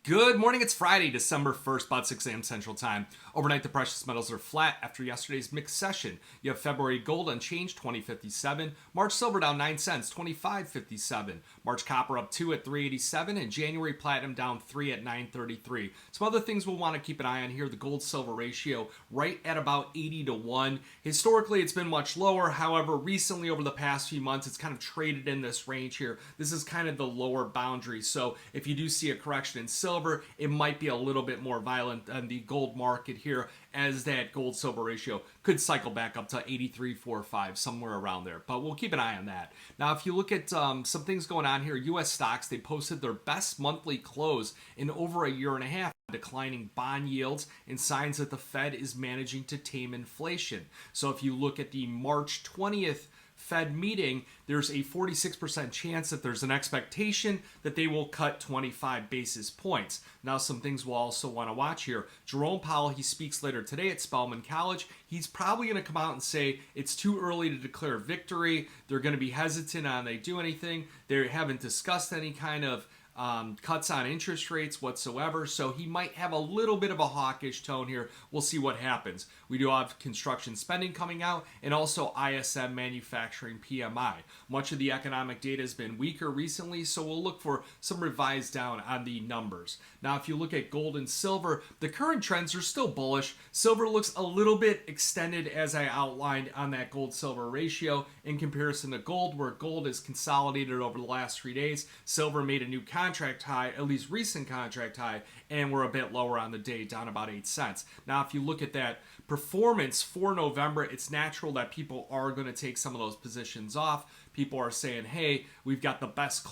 Good morning. It's Friday, December 1st, about 6 a.m. Central Time. Overnight, the precious metals are flat after yesterday's mixed session. You have February gold unchanged, 20.57. March silver down 9 cents, 25.57. March copper up 2 at 3.87. And January platinum down 3 at 9.33. Some other things we'll want to keep an eye on here. The gold-silver ratio right at about 80 to 1. Historically, it's been much lower. However, recently over the past few months, it's kind of traded in this range here. This is kind of the lower boundary. So if you do see a correction in silver, it might be a little bit more violent than the gold market here, as that gold silver ratio could cycle back up to 83.45, somewhere around there. But we'll keep an eye on that. Now, if you look at some things going on here, U.S. stocks, they posted their best monthly close in over a year and a half. Declining bond yields and signs that the Fed is managing to tame inflation. So if you look at the March 20th Fed meeting, there's a 46% chance that there's an expectation that they will cut 25 basis points. Now, some things we'll also want to watch here. Jerome Powell, he speaks later today at Spelman College. He's probably going to come out and say it's too early to declare victory. They're going to be hesitant on they do anything. They haven't discussed any kind of cuts on interest rates whatsoever, so he might have a little bit of a hawkish tone here. We'll see what happens. We do have construction spending coming out and also ISM manufacturing PMI. Much of the economic data has been weaker recently, so we'll look for some revised down on the numbers. Now, if you look at gold and silver, the current trends are still bullish. Silver looks a little bit extended, as I outlined on that gold-silver ratio in comparison to gold, where gold is consolidated over the last 3 days. Silver made a new contract high, at least recent contract high, and we're a bit lower on the day, down about 8 cents. Now, if you look at that performance for November, it's natural that people are going to take some of those positions off. People are saying, hey, we've got the best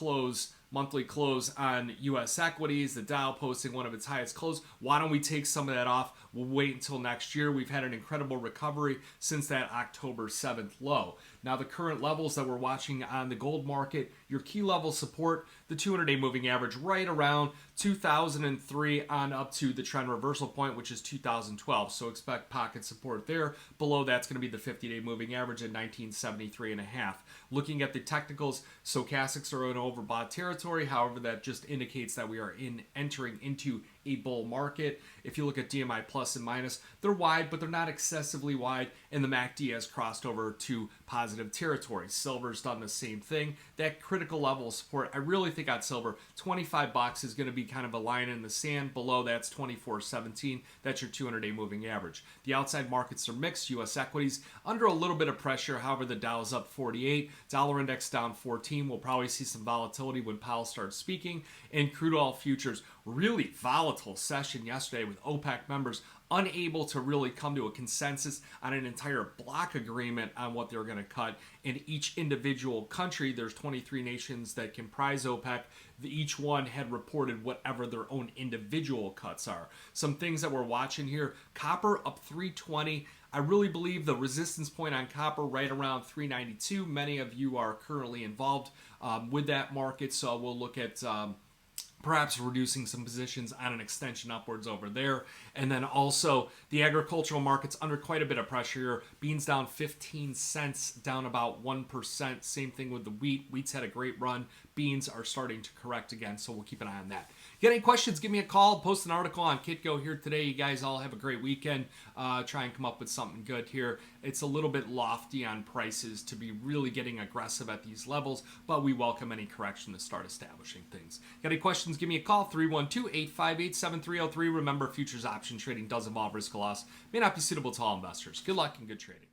monthly close on U.S. equities, the Dow posting one of its highest close. Why don't we take some of that off? We'll wait until next year. We've had an incredible recovery since that October 7th low. Now, the current levels that we're watching on the gold market, your key level support, the 200-day moving average right around 2003 on up to the trend reversal point, which is 2012. So expect pocket support there. Below that's going to be the 50-day moving average at 1973.5. Looking at the technicals, stochastics are in overbought territory. However, that just indicates that we are entering into a bull market. If you look at DMI plus and minus, they're wide, but they're not excessively wide, and the MACD has crossed over to positive territory. Silver's done the same thing. That critical level of support, I really think on silver, 25 bucks is going to be kind of a line in the sand. Below that's 24.17. That's your 200-day moving average. The outside markets are mixed. U.S. equities under a little bit of pressure. However, the Dow's up 48. Dollar index down 14. We'll probably see some volatility when Powell starts speaking. And crude oil futures, really volatile session yesterday with OPEC members unable to really come to a consensus on an entire block agreement on what they're going to cut. In each individual country, there's 23 nations that comprise OPEC. Each one had reported whatever their own individual cuts are. Some things that we're watching here, copper up 320. I really believe the resistance point on copper right around 392. Many of you are currently involved with that market, so we'll look at perhaps reducing some positions on an extension upwards over there. And then also the agricultural markets under quite a bit of pressure here. Beans down 15 cents, down about 1%. Same thing with the wheat. Wheat's had a great run. Beans are starting to correct again, so we'll keep an eye on that. If you got any questions, give me a call. Post an article on Kitco here today. You guys all have a great weekend. Try and come up with something good here. It's a little bit lofty on prices to be really getting aggressive at these levels, but we welcome any correction to start establishing things. Got any questions, give me a call, 312-858-7303. Remember, futures option trading does involve risk of loss. May not be suitable to all investors. Good luck and good trading.